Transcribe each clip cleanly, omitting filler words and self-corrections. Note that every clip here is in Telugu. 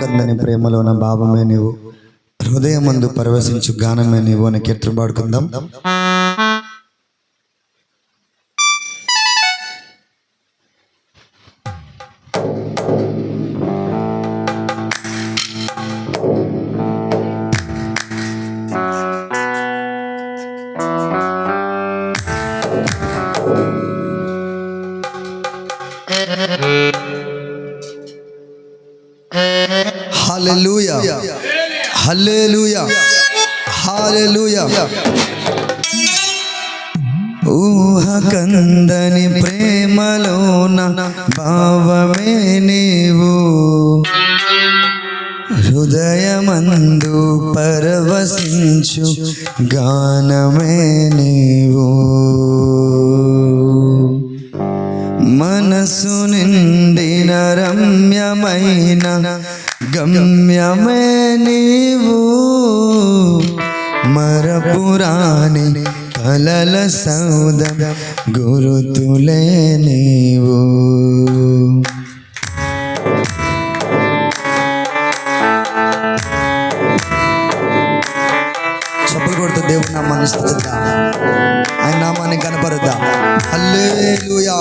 ఊహకందని ప్రేమలోన భావమే నీవు, హృదయమందు పరవశించు గానమే నీవు అని కీర్తన పాడుకుందాం. హల్లెలూయా హల్లెలూయా హల్లెలూయా. ఊహకందని ప్రేమలోన భావమే నీవు, హృదయమందు పరవశించు గానమే నీవు. మనసు నిండిన రమ్యమైన గమ్యమే నీవు, మరపురాని కలల సౌధం గురుతులే నీవు. చప్పలు కొడుతూ దేవుని నామాన్ని స్తుతిద్దాం, ఆయన నామాన్ని కనపరుద్దాం. హల్లెలూయా.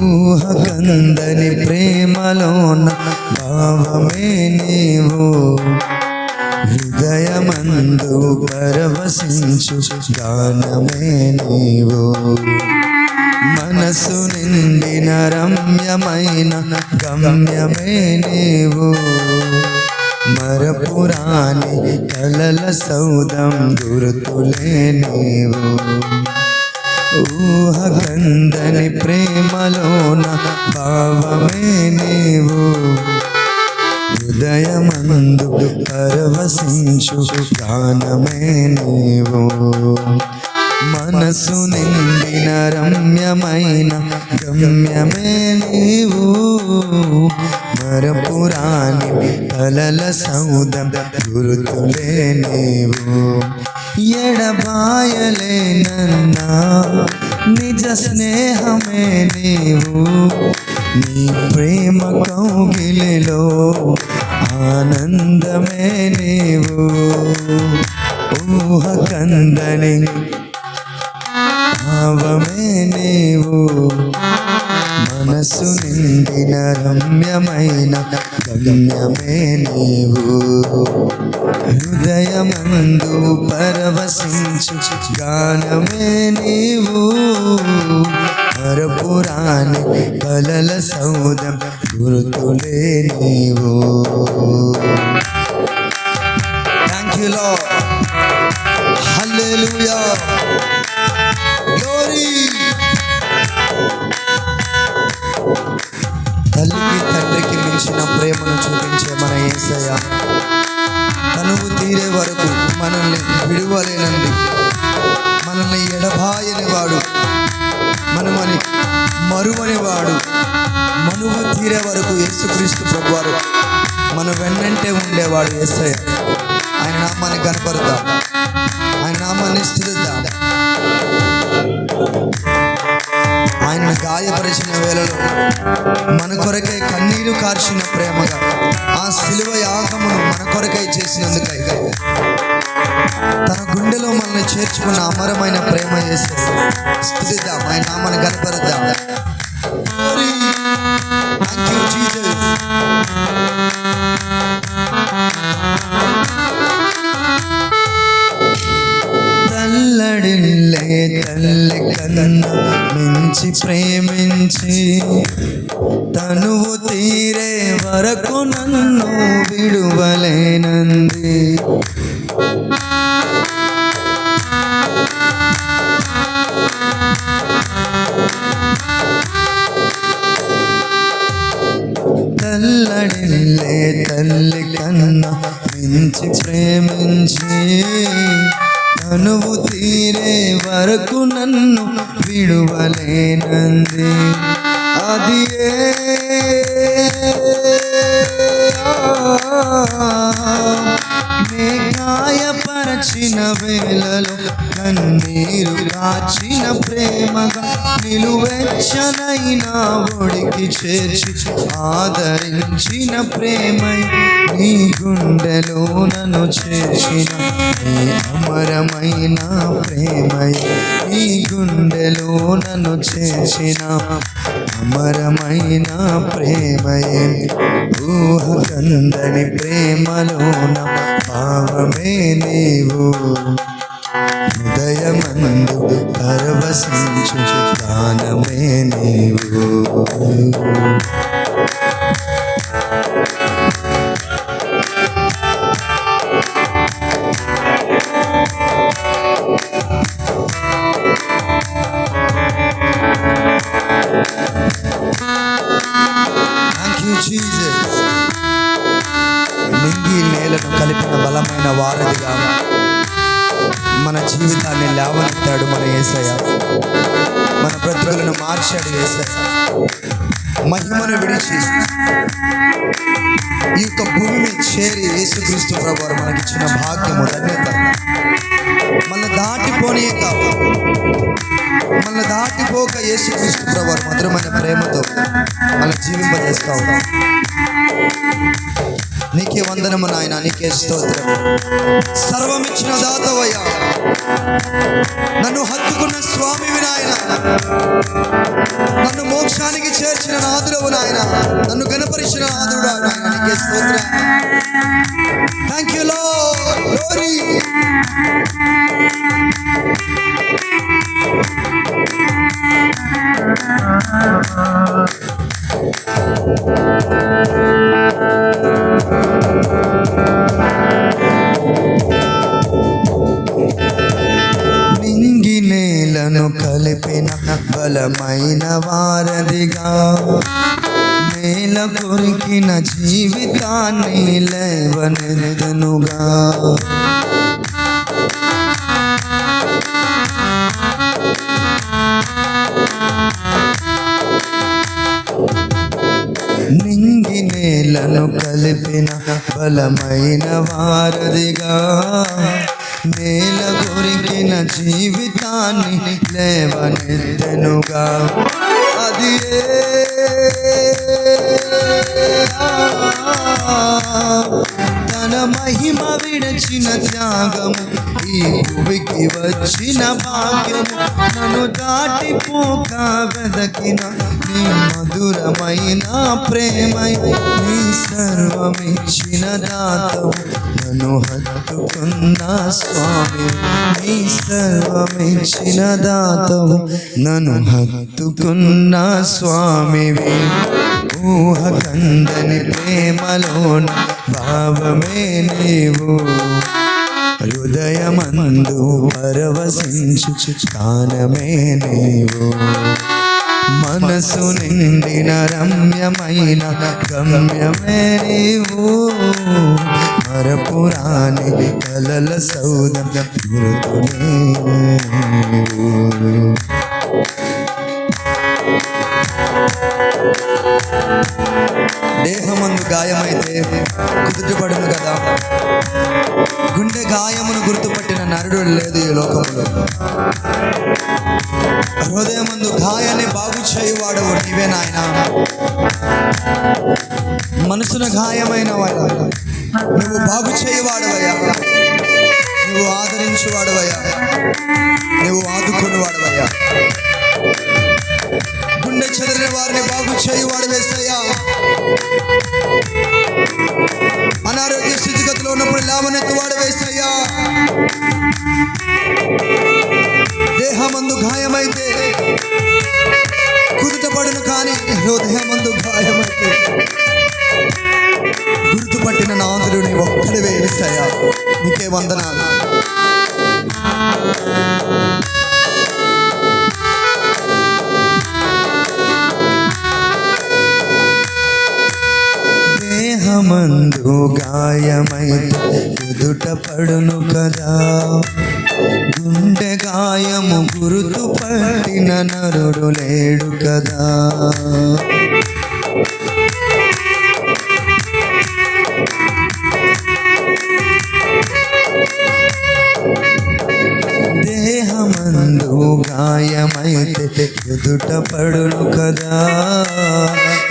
ఊహకందని ప్రేమలోన భావమే నీవు, హృదయమందు పరవశించు గానమే నీవు. మనసు నిండిన రమ్యమైన గమ్యమే నీవు, మరపురాని కలల సౌధం గురుతులే నీవు. ఊహకందని ప్రేమలోన భావమే నీవు, హృదయమందు పరవశించు గానమే నీవు. మనసు నిండిన రమ్యమైన గమ్యమే నీవు, మరపురాని కలల సౌధం గురుతులే నీవు. ఎడబాయలేనన్నా నిజ స్నేహమే నీవు, నీ ప్రేమ కౌగిలిలో ఆనందమే నీవు. ఊహకందని భావమే నీవు, మనసు నిండిన రమ్యమైన గమ్యమే నీవు. హృదయమందు పరవశించు గానమే నీవు, మరపురాని కలల సౌధం గురుతులే నీవు. Thank you lord. Hallelujah. Glory. తల్లికి తండ్రికి మించిన ప్రేమను చూపించే మన యేసయ్య కనువు తీరే వరకు మనల్ని విడువలేనండి, మనల్ని ఎడబాయని వాడు, మనమని మరువని వాడు. మనువు తీరే వరకు యేసుక్రీస్తు ప్రభువారు మన వెన్నంటే ఉండేవాడు యేసయ్య. ఆయన నామాన్ని కనపరుద్దాం, ఆయన నామాన్ని స్తుతిద్దాం. ఆయనను గాయపరిచిన వేళలో మన కొరకై కన్నీరు కార్చిన ప్రేమగా ఆ శిలువ యాగమును మన కొరకై చేసినందుకై తన గుండెలో మనల్ని చేర్చుకున్న అమరమైన ప్రేమ యేసయ్య. స్తుతిద్దాం, ఆయన నామాన్ని కనపరుద్దాం. Thank you Jesus. తల్లడిల్లే తల్లి కన్నా మించి ప్రేమించి తనువు తీరే వరకు నన్ను విడువలేనంది. తల్లడిల్లే తల్లి కన్నా మించి ప్రేమించి కనువు తీరే వరకు నన్ను విడువలేనంది. అది నే గాయపరచిన వేళలో కన్నీరు కాచిన ప్రేమగా నిలువెచ్చనైనా ఒడికి చేర్చి ఆదరించిన ప్రేమై నీ గుండెలో నన్ను చేర్చిన నీ అమరమైన ప్రేమై నీ గుండెలో నన్ను చేర్చిన అమరమైన ప్రేమయే ఊహకందని ప్రేమలోన భావమే నీవు హృదయమందు పరవశించు గానమే నీవు. నింగి నేలను కలిపిన బలమైన వారధిగా మన జీవితాన్ని లేవనెత్తాడు మన యేసయ్య. మన బ్రతుకులను మార్చాడు యేసయ్య. మహిమను విడిచి ఈ యొక్క భూమిని చేరి యేసుక్రీస్తు ప్రభువారు మనకిచ్చిన భాగ్యము, ధన్యత మన దాటిపోనే కావు. మన దాటిపోక యేసుక్రీస్తు ప్రభువారు మధురమైన ప్రేమతో మన జీవింపజేస్తా ఉన్నాం. నీకే వందనము నాయన, నీకే స్తోత్రం. సర్వమిచ్చిన దాతవయ్యా, నన్ను హత్తుకున్న స్వామివి నాయన, నన్ను మోక్షానికి చేర్చిన నాదుడవు నాయన, నన్ను గణపరిచిన నాదుడు నాయన, నీకే స్తోత్రం. Thank you lord, glory. నింగి నేలను కలిపిన బలమైన వారధిగా నేల కొరికిన జీవితాన్ని లేవనెత్తనుగా. నింగి నేలను కలిపిన బలమైన వారధిగా నేల కొరికిన జీవితాన్ని లేవనెత్తనుగా. అది తన మహిమ విడచిన త్యాగము, ఈ భూమికి వచ్చిన భాగ్యము, నన్ను దాటిపోక వెదకిన నీ మధురమైన ప్రేమై నీ సర్వమిచ్చిన దాతవు, నన్ను హత్తుకున్న స్వామి. నీ సర్వమిచ్చిన దాతవు, నన్ను హత్తుకున్న స్వామివి. ఊహకందని ప్రేమలోన భావమే నీవు, హృదయమందు పరవశించు గానమే నీవు. మనసు నిండిన రమ్యమైన గమ్యమే నీవు, మరపురాని కలల సౌధం గురుతునే నీవు. దేహమందు గాయమైతే కుదుటపడును కదా, గుండె గాయమును గుర్తుపట్టిన నరుడు లేదు ఈ లోకంలో. హృదయమందు గాయాన్ని బాగు చేయువాడవు నీవే నాయన. మనసున గాయమైన వాడు నువ్వు బాగు చేయువాడవయ్యా, నువ్వు ఆదరించువాడవయ్యా, నువ్వు ఆదుకునేవాడవయ్యా. గుండె చెదిరిన వారిని బాగు చేయువాడు యేసయ్యా. అనారోగ్య స్థితిగతిలో ఉన్నప్పుడు లేవనెత్తువాడు యేసయ్యా. దేహమందు గాయమైతే కుదుటపడును, కానీ హృదయమందు గాయమైతే గుర్తుపట్టిన నాదుడు నీ ఒక్కడివే యేసయ్యా. నీకే వందనాలు. దేహమందు గాయమైతే ఎదుట పడును కదా, గుండె గాయము గురుతు పట్టిన నరుడు లేడు కదా. దేహమందు గాయమైతే ఎదుట పడును కదా,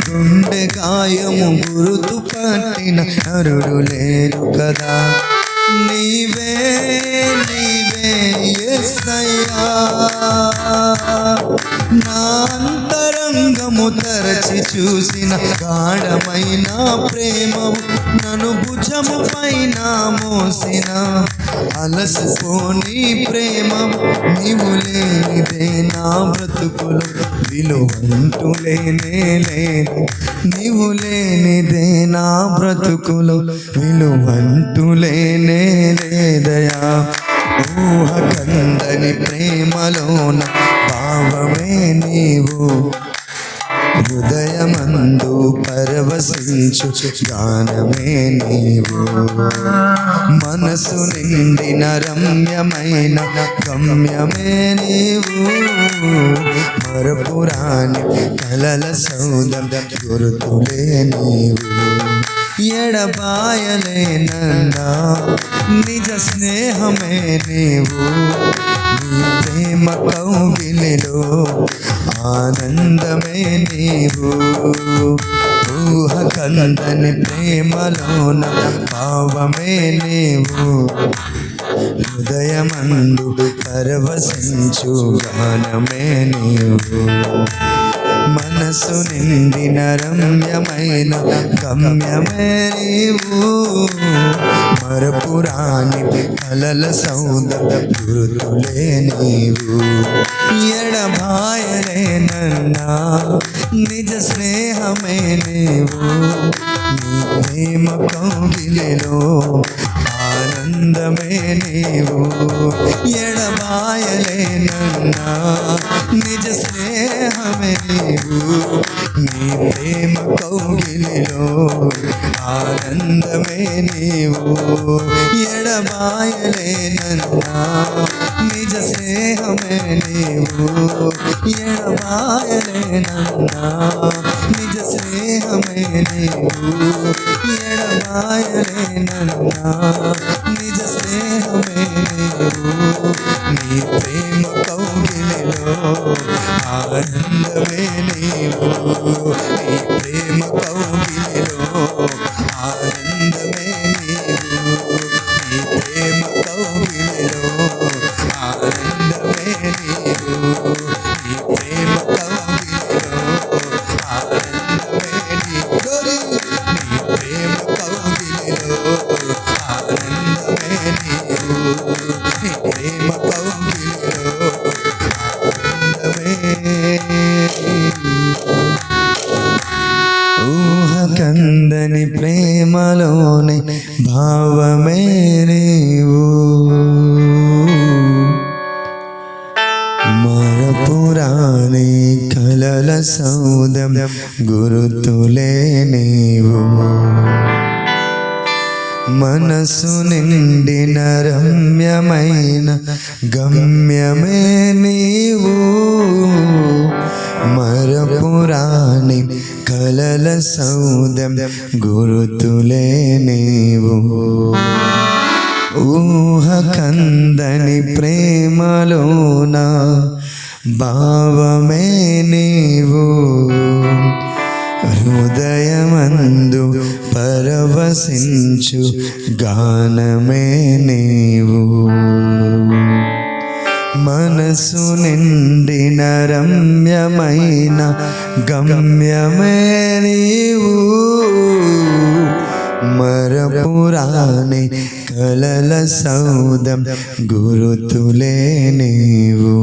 గుండె గాయము గురుతు పట్టిన నరుడు లేడు కదా. నీవే నీవే యేసయ్యా, నా అంతరంగము తరచి చూసిన గాఢమైన ప్రేమవు, నన్ను భుజము పైన మోసిన అలసిపోని ప్రేమవు. నీవు లేనిదే నా బ్రతుకులు విలువంటూ లేనే లేదు, నీవు లేనిదే నా బ్రతుకులు విలువంటూ లేనే లేదయా. ఊహ కందని ప్రేమలోన భావమే నీవు, హృదయమందు పరవశించు గానమే నీవు. మనసు నిండిన రమ్యమైన గమ్యమే నీవు, మరపురాని కలల సౌదం గురుతులే నీవు. ఎడబాయలేనన్నా నిజ స్నేహమే నీవు, నీ ప్రేమ కౌగిలిలో ఆనందమే నీవు. ఊహ కందని ప్రేమలోన భావమే నీవు, హృదయమందు పరవశించు గానమే నీవు. మనసు నిండిన రమ్యమైన గమ్యమే నీవు, మరపురాని కలల సౌదం గురుతులే నీవు. ఎడబాయలేనన్నా నిజ స్నేహమే నీవు, నీ ప్రేమ కౌగిలిలో ఆనందమే నీవు. ఎడబాయలేనన్నా నిజ స్నేహమే నీవు, నీ ప్రేమ కౌగిలిలో ఆనందమే నీవు. ఎడబాయలేనన్నా నిజ స్నేహమే నీవు, ఎడబాయలేనన్నా నిజ స్నేహమే నీవు. ఎడబాయలేనన్నా నిజ స్నేహమే నీవు, నీ ప్రేమ కౌగిలిలో ఆనందమే నీవు. నీ ప్రేమ కౌగిలిలో ఆనందమే నీవు, నీ ప్రేమ కౌగిలిలో ఆనందమే నీవు. నీ ప్రేమ కౌగిలిలో ఆనందమే నీవు, నీ ప్రేమ కౌగిలిలో ఆనందమే నీవు. నీ ప్రేమ కౌగిలిలో ఆనందమే. ఊహ కందని ప్రేమలోని భావమే నీవు, మరపురాని కలల సౌదం గురుతులే నీవు. మనసు నిండిన రమ్యమైన గమ్యమే నీవు, మరపురాని కలల సౌదం గురుతులే నీవు. ఊహ కందని ప్రేమలోన భావమే నీవు, హృదయమందు పరవశించు గానమే నీవు. మనసు నిండిన రమ్యమైన గమ్యమే నీవు, మరపురాని కలల సౌదం గురుతులే నీవు.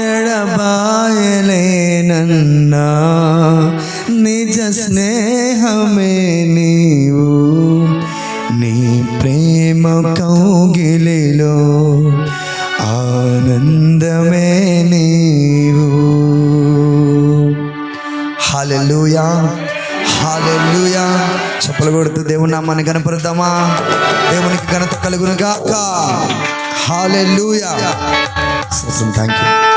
ఎడబాయలేనన్నా నిజ స్నేహమే నీవు, నీ ప్రేమ కౌగిలిలో ఆనందమే నీవు. హల్లెలూయా, హల్లెలూయా, చప్పలు కొడుతూ దేవుని నామాన్ని కనపరుద్దామా? దేవునికి ఘనత కలుగును గాక. హల్లెలూయా. Thank you.